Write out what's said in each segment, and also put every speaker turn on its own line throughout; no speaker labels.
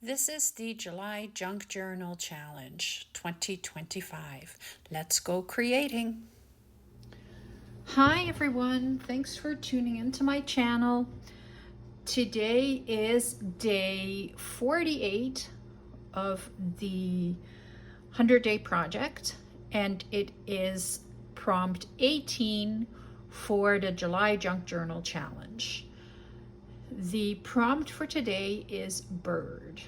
This is the July Junk Journal Challenge 2025. Let's go creating. Hi everyone, thanks for tuning into my channel. Today is day 48 of the 100-day project, and it is prompt 18 for the July Junk Journal Challenge. The prompt for today is bird.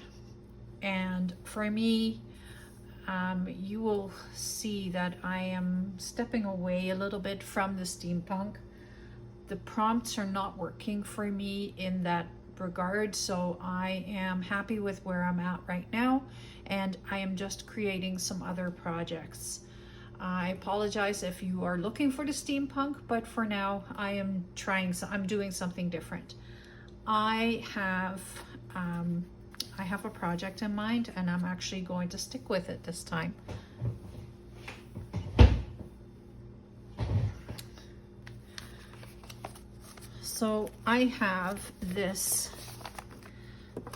And for me, you will see that I am stepping away a little bit from the steampunk. The prompts are not working for me in that regard, so I am happy with where I'm at right now, and I am just creating some other projects. I apologize if you are looking for the steampunk, but for now I'm doing something different. I have a project in mind, and I'm actually going to stick with it this time. So I have this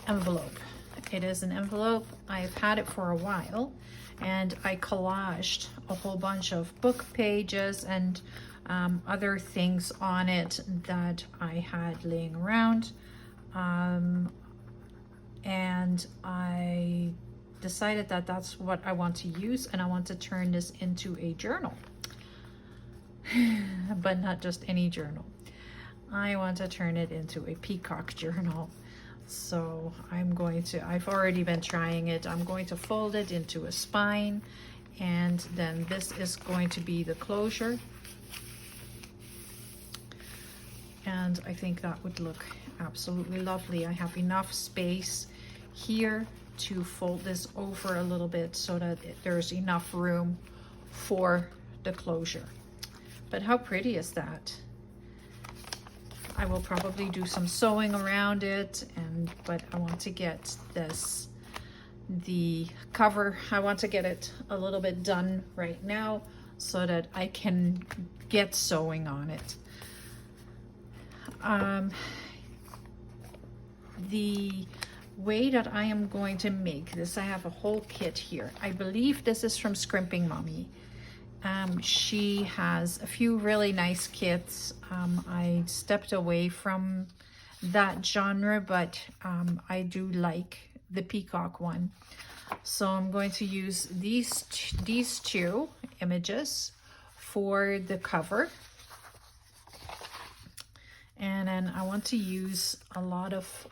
envelope. It is an envelope. I've had it for a while, and I collaged a whole bunch of book pages and other things on it that I had laying around. And I decided that that's what I want to use, and I want to turn this into a journal. But not just any journal. I want to turn it into a peacock journal. So I've already been trying it. I'm going to fold it into a spine, and then this is going to be the closure. And I think that would look absolutely lovely. I have enough space here to fold this over a little bit so that there's enough room for the closure. But how pretty is that? I will probably do some sewing around it, but I want to get the cover, I want to get it a little bit done right now so that I can get sewing on it. The way that I am going to make this, I have a whole kit here. I believe this is from Scrimping Mommy. She has a few really nice kits. I stepped away from that genre, but I do like the peacock one. So I'm going to use these two images for the cover. And then I want to use a lot of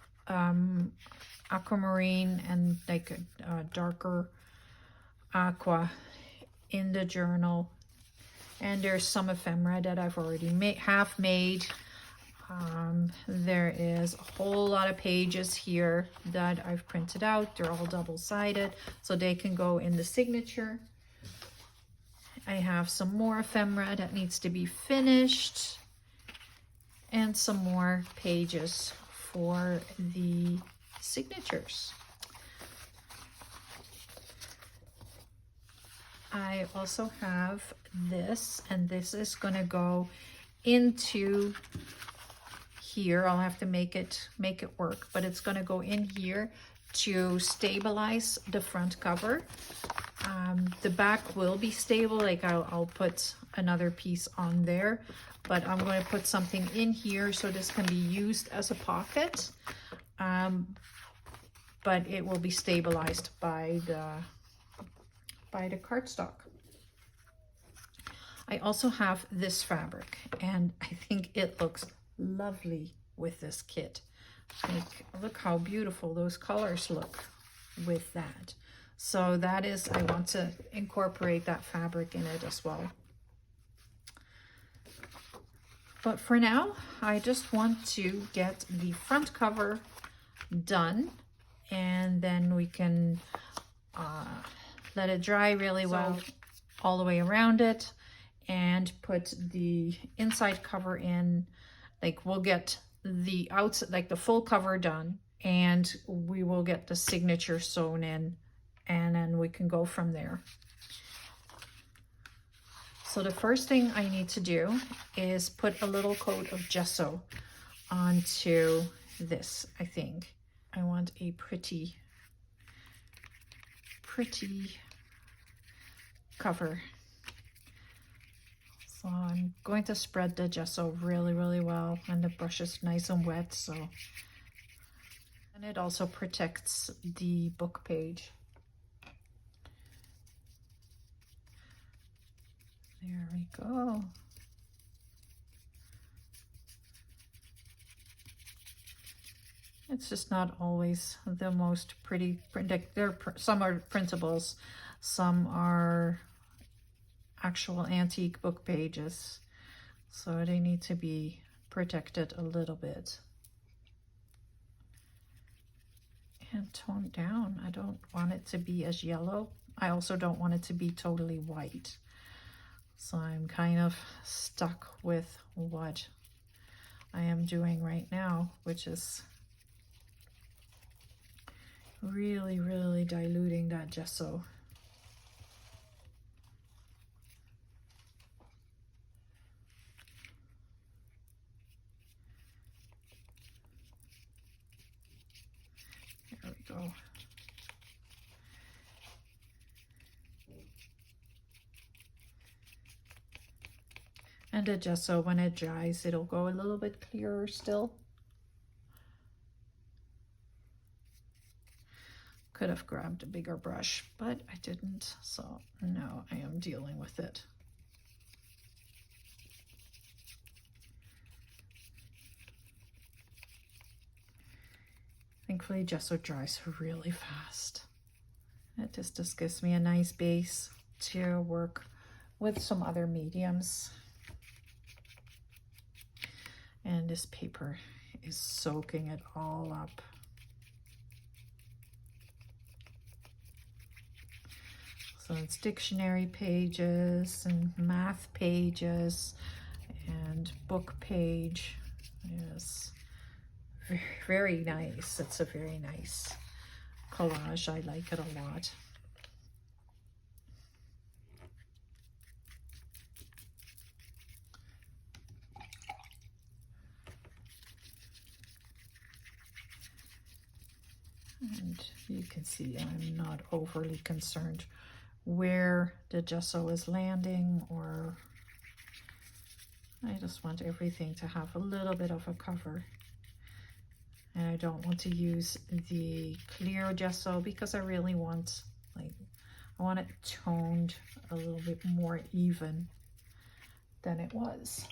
aquamarine and like a darker aqua in the journal. And there's some ephemera that I've already made. There is a whole lot of pages here that I've printed out. They're all double-sided, so they can go in the signature. I have some more ephemera that needs to be finished, and some more pages for the signatures. I also have this, and this is going to go into here. I'll have to make it work, but it's going to go in here to stabilize the front cover. The back will be stable, like I'll put another piece on there, but I'm going to put something in here so this can be used as a pocket, but it will be stabilized by the cardstock. I also have this fabric, and I think it looks lovely with this kit. Like, look how beautiful those colors look with that. So that is, I want to incorporate that fabric in it as well. But for now, I just want to get the front cover done, and then we can let it dry really well all the way around it, and put the inside cover in. Like, we'll get the outside, like the full cover done, and we will get the signature sewn in, and then we can go from there. So the first thing I need to do is put a little coat of gesso onto this. I think I want a pretty pretty cover. So I'm going to spread the gesso really, really well, and the brush is nice and wet, so. And it also protects the book page. There we go. It's just not always the most pretty. Some are printables, some are actual antique book pages, so they need to be protected a little bit and toned down. I don't want it to be as yellow. I also don't want it to be totally white, so I'm kind of stuck with what I am doing right now, which is really, really diluting that gesso. There we go. And the gesso, when it dries, it'll go a little bit clearer still. Could have grabbed a bigger brush, but I didn't, so now I am dealing with it. Thankfully, gesso dries really fast. It just gives me a nice base to work with some other mediums. And this paper is soaking it all up. So it's dictionary pages and math pages and book page. Yes, very, very nice. It's a very nice collage. I like it a lot. And you can see I'm not overly concerned where the gesso is landing, or I just want everything to have a little bit of a cover. And I don't want to use the clear gesso because I really want, I want it toned a little bit more even than it was.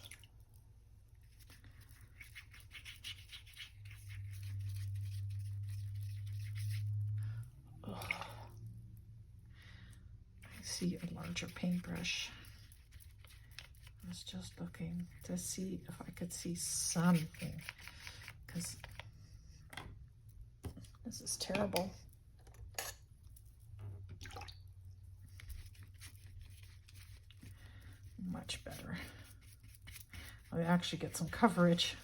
See a larger paintbrush. I was just looking to see if I could see something, because this is terrible. Much better. I actually get some coverage.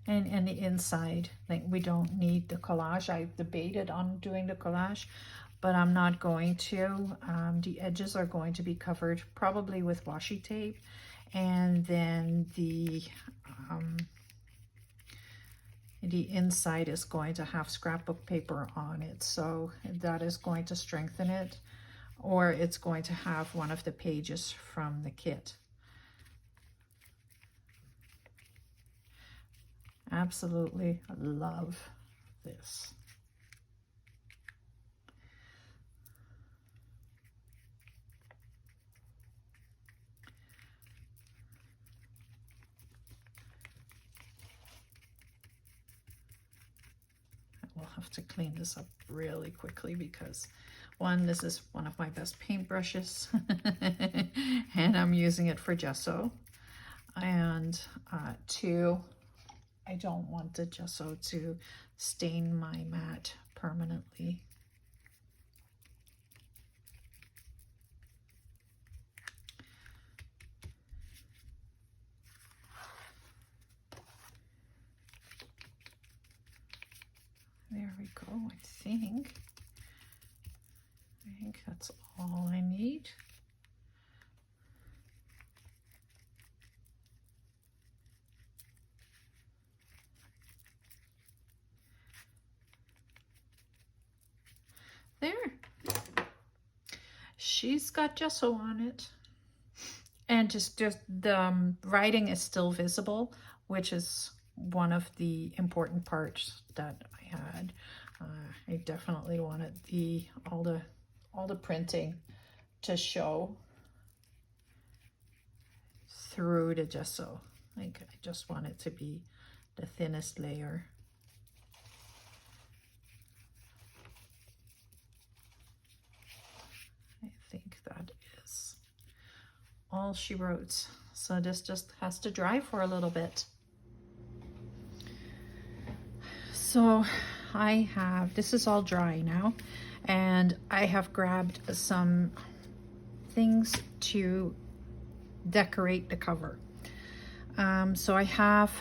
And the inside, like, we don't need the collage. I've debated on doing the collage, but I'm not going to. The edges are going to be covered probably with washi tape, and then the inside is going to have scrapbook paper on it, so that is going to strengthen it, or it's going to have one of the pages from the kit. Absolutely love this. We'll have to clean this up really quickly because, one, this is one of my best paintbrushes and I'm using it for gesso, and two, I don't want the gesso to stain my mat permanently. There we go, I think. think that's all I need. There. She's got gesso on it. And just the writing is still visible, which is one of the important parts that I had. I definitely wanted all the printing to show through the gesso. Like, I just want it to be the thinnest layer. I think that is all she wrote. So this just has to dry for a little bit. So I have, this is all dry now, and I have grabbed some things to decorate the cover. So I have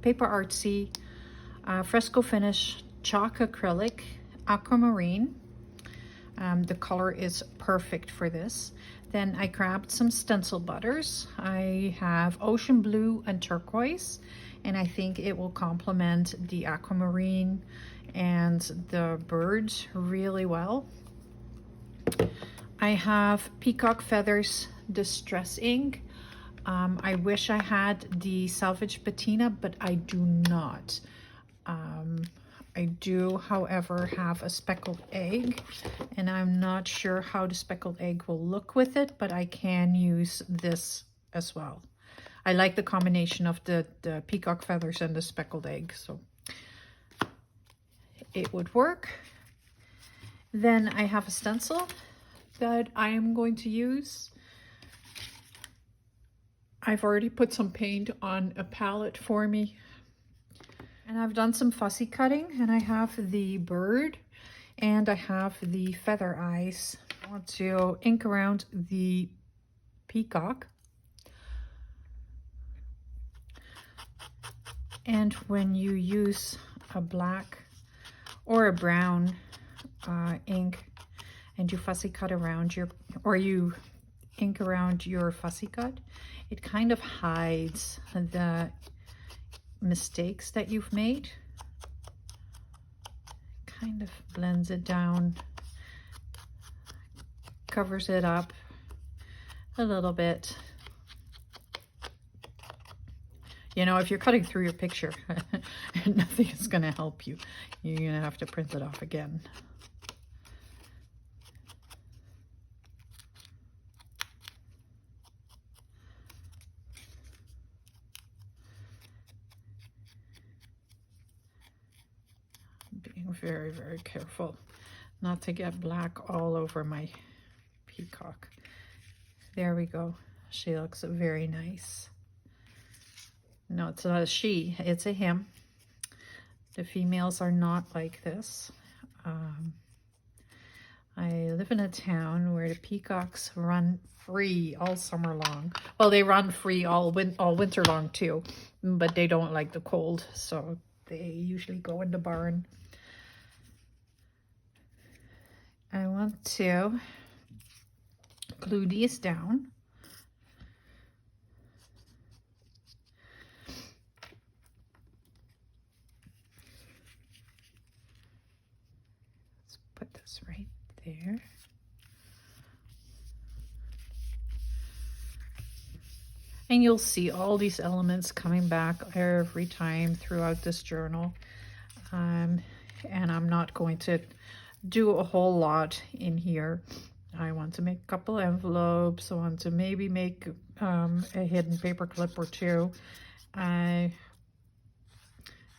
Paper Artsy, Fresco Finish, Chalk Acrylic, Aquamarine. The color is perfect for this. Then I grabbed some stencil butters. I have Ocean Blue and Turquoise, and I think it will complement the aquamarine and the birds really well. I have Peacock Feathers Distress Ink. I wish I had the Salvage Patina, but I do not. I do, however, have a speckled egg, and I'm not sure how the speckled egg will look with it, but I can use this as well. I like the combination of the peacock feathers and the speckled egg, so it would work. Then I have a stencil that I am going to use. I've already put some paint on a palette for me. And I've done some fussy cutting, and I have the bird and I have the feather eyes. I want to ink around the peacock. And when you use a black or a brown ink and you fussy cut around your, or you ink around your fussy cut, it kind of hides the mistakes that you've made. Kind of blends it down, covers it up a little bit. You know, if you're cutting through your picture, nothing is going to help you. You're going to have to print it off again. Being very, very careful not to get black all over my peacock. There we go. She looks very nice. No, it's not a she, it's a him. The females are not like this. I live in a town where the peacocks run free all summer long. Well, they run free all winter long too, but they don't like the cold, so they usually go in the barn. I want to glue these down. Let's put this right there. And you'll see all these elements coming back every time throughout this journal. And I'm not going to do a whole lot in here. I want to make a couple envelopes. I want to maybe make a hidden paper clip or two. You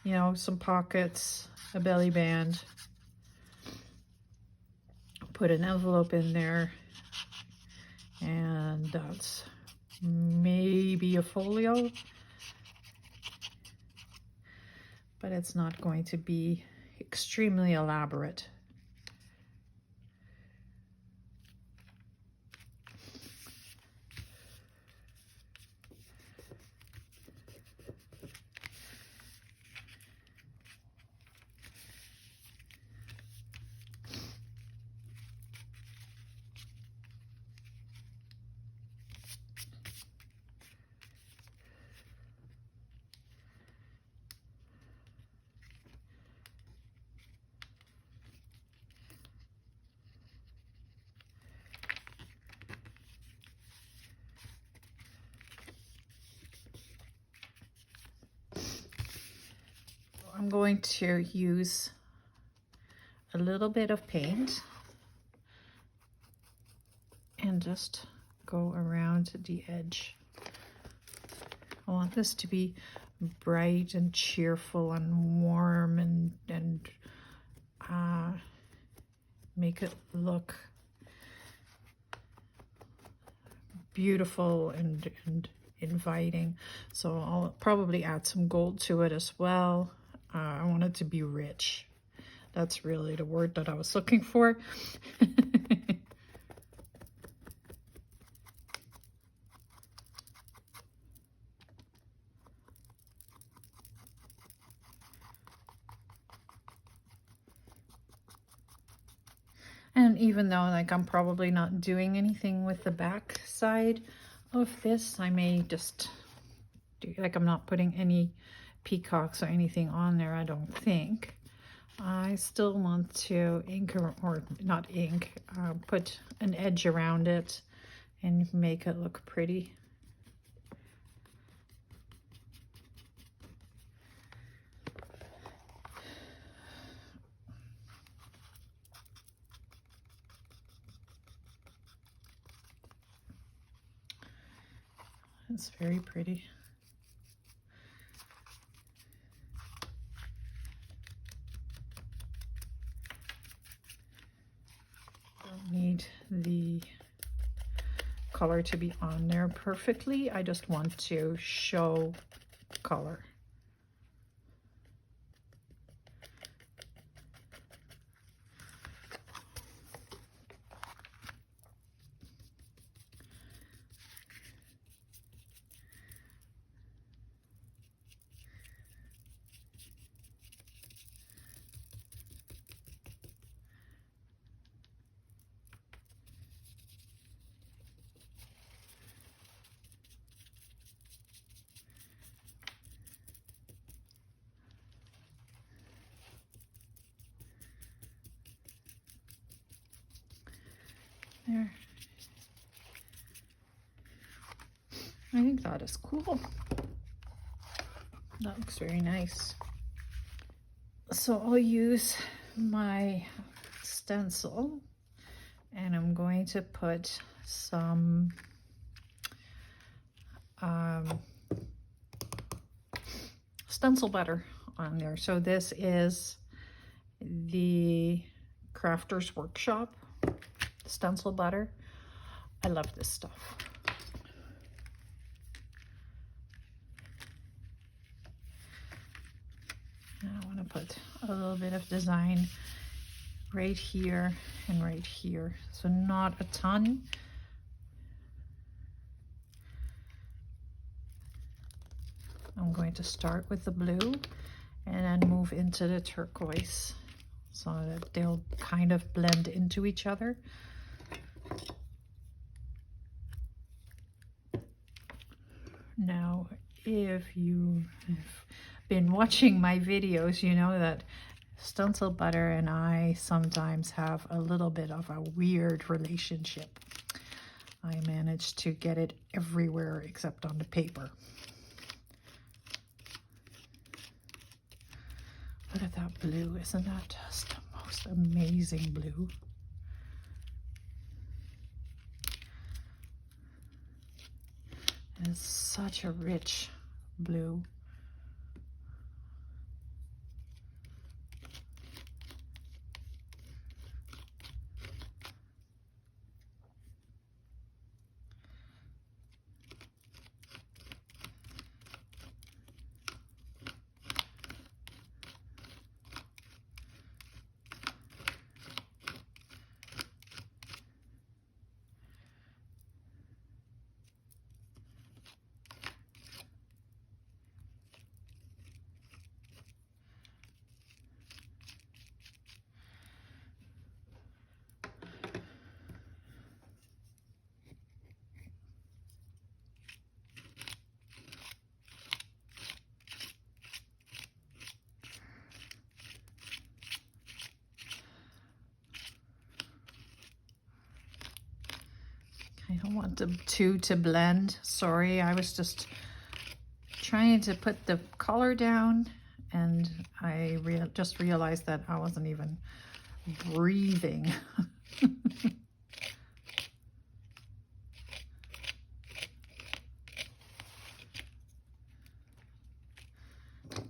know, some pockets, a belly band. Put an envelope in there, and that's maybe a folio, but it's not going to be extremely elaborate. I'm going to use a little bit of paint and just go around the edge. I want this to be bright and cheerful and warm and make it look beautiful and inviting. So I'll probably add some gold to it as well. I want it to be rich. That's really the word that I was looking for. And even though like I'm probably not doing anything with the back side of this, I may just do, like I'm not putting any peacocks or anything on there, I don't think. I still want to ink or not ink, put an edge around it and make it look pretty. It's very pretty. Don't need the color to be on there perfectly. I just want to show color. There. I think that is cool. That looks very nice. So I'll use my stencil and I'm going to put some stencil butter on there. So this is the Crafter's Workshop stencil butter. I love this stuff. I want to put a little bit of design right here and right here. So not a ton. I'm going to start with the blue and then move into the turquoise so that they'll kind of blend into each other. Now, if you've been watching my videos, you know that stencil butter and I sometimes have a little bit of a weird relationship. I managed to get it everywhere except on the paper. Look at that blue. Isn't that just the most amazing blue? It's such a rich blue. I don't want the two to blend. Sorry, I was just trying to put the color down and I just realized that I wasn't even breathing.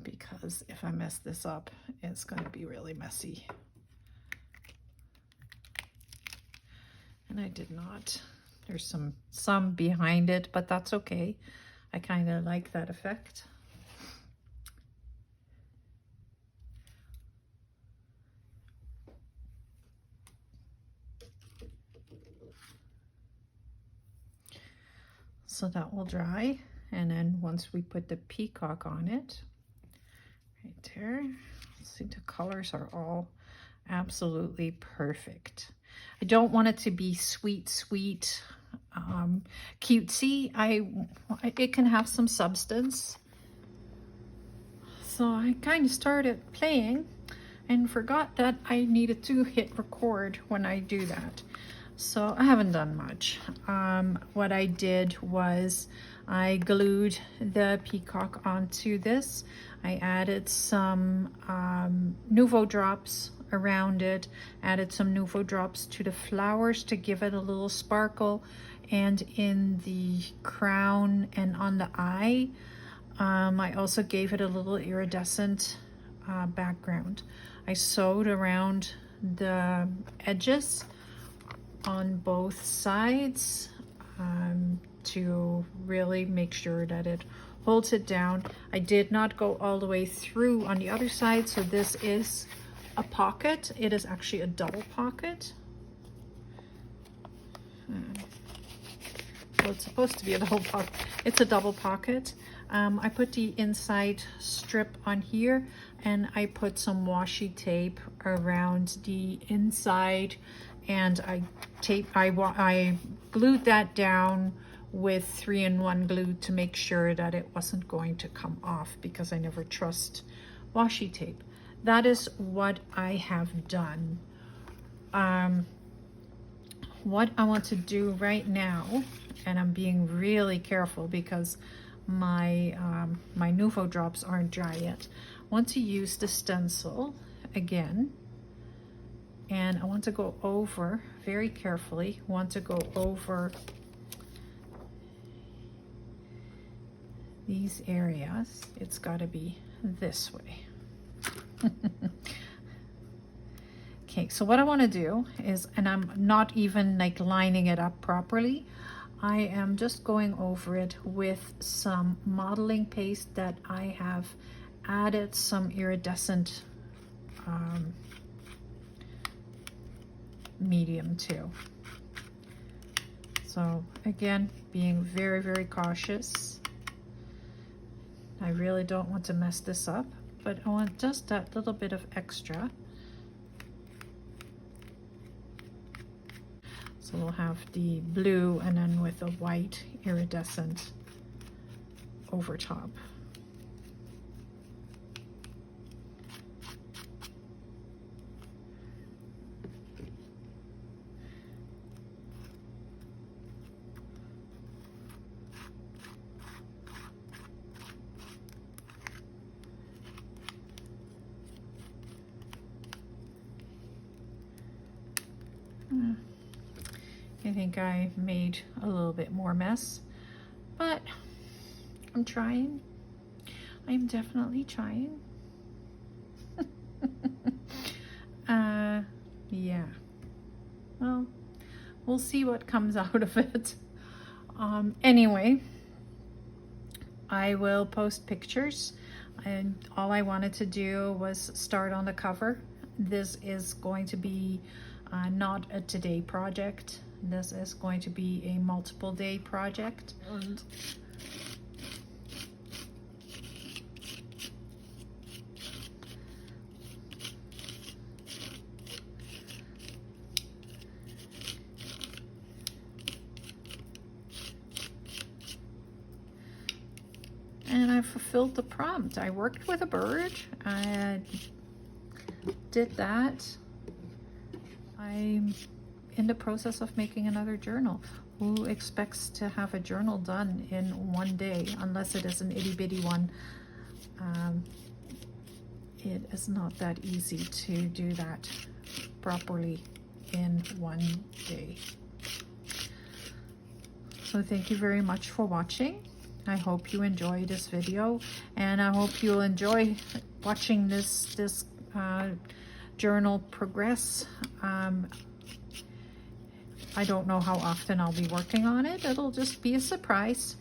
Because if I mess this up, it's going to be really messy. And I did not. There's some behind it, but that's okay. I kind of like that effect. So that will dry, and then once we put the peacock on it, right there, see, the colors are all absolutely perfect. I don't want it to be sweet, cutesy. It can have some substance. So I kind of started playing and forgot that I needed to hit record when I do that. So I haven't done much. What I did was I glued the peacock onto this. I added some Nuvo drops around it, added some Nuvo drops to the flowers to give it a little sparkle, and in the crown and on the eye, I also gave it a little iridescent background. I sewed around the edges on both sides to really make sure that it holds it down. I did not go all the way through on the other side, so this is a pocket. It is actually a double pocket. So it's supposed to be a double pocket. It's a double pocket. I put the inside strip on here, and I put some washi tape around the inside, and I glued that down with 3-in-1 glue to make sure that it wasn't going to come off, because I never trust washi tape. That is what I have done. What I want to do right now, and I'm being really careful because my my Nuvo drops aren't dry yet. I want to use the stencil again, and I want to go over very carefully. Want to go over these areas. It's got to be this way. Okay, so what I want to do is, and I'm not even like lining it up properly, I am just going over it with some modeling paste that I have added some iridescent medium to. So again, being very, very cautious. I really don't want to mess this up, but I want just that little bit of extra. So we'll have the blue and then with a white iridescent over top. I think I made a little bit more mess, but I'm trying. I'm definitely trying. Yeah. Well, we'll see what comes out of it. Anyway, I will post pictures, and all I wanted to do was start on the cover. This is going to be not a today project. This is going to be a multiple day project. And I fulfilled the prompt. I worked with a bird. I did that. I'm in the process of making another journal. Who expects to have a journal done in one day, unless it is an itty bitty one? it is not that easy to do that properly in one day. So thank you very much for watching. I hope you enjoy this video, and I hope you'll enjoy watching this journal progress. I don't know how often I'll be working on it. It'll just be a surprise.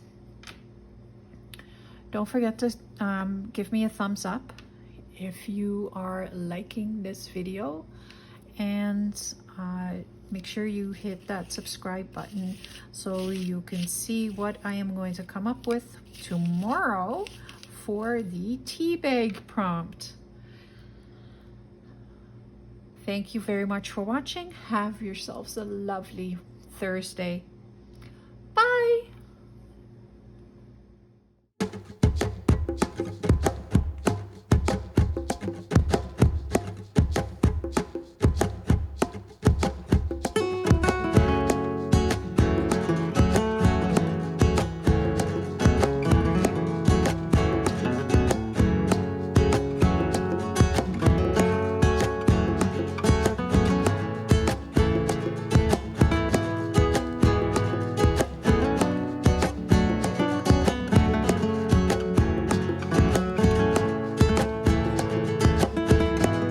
Don't forget to give me a thumbs up if you are liking this video, and make sure you hit that subscribe button so you can see what I am going to come up with tomorrow for the tea bag prompt. Thank you very much for watching. Have yourselves a lovely Thursday.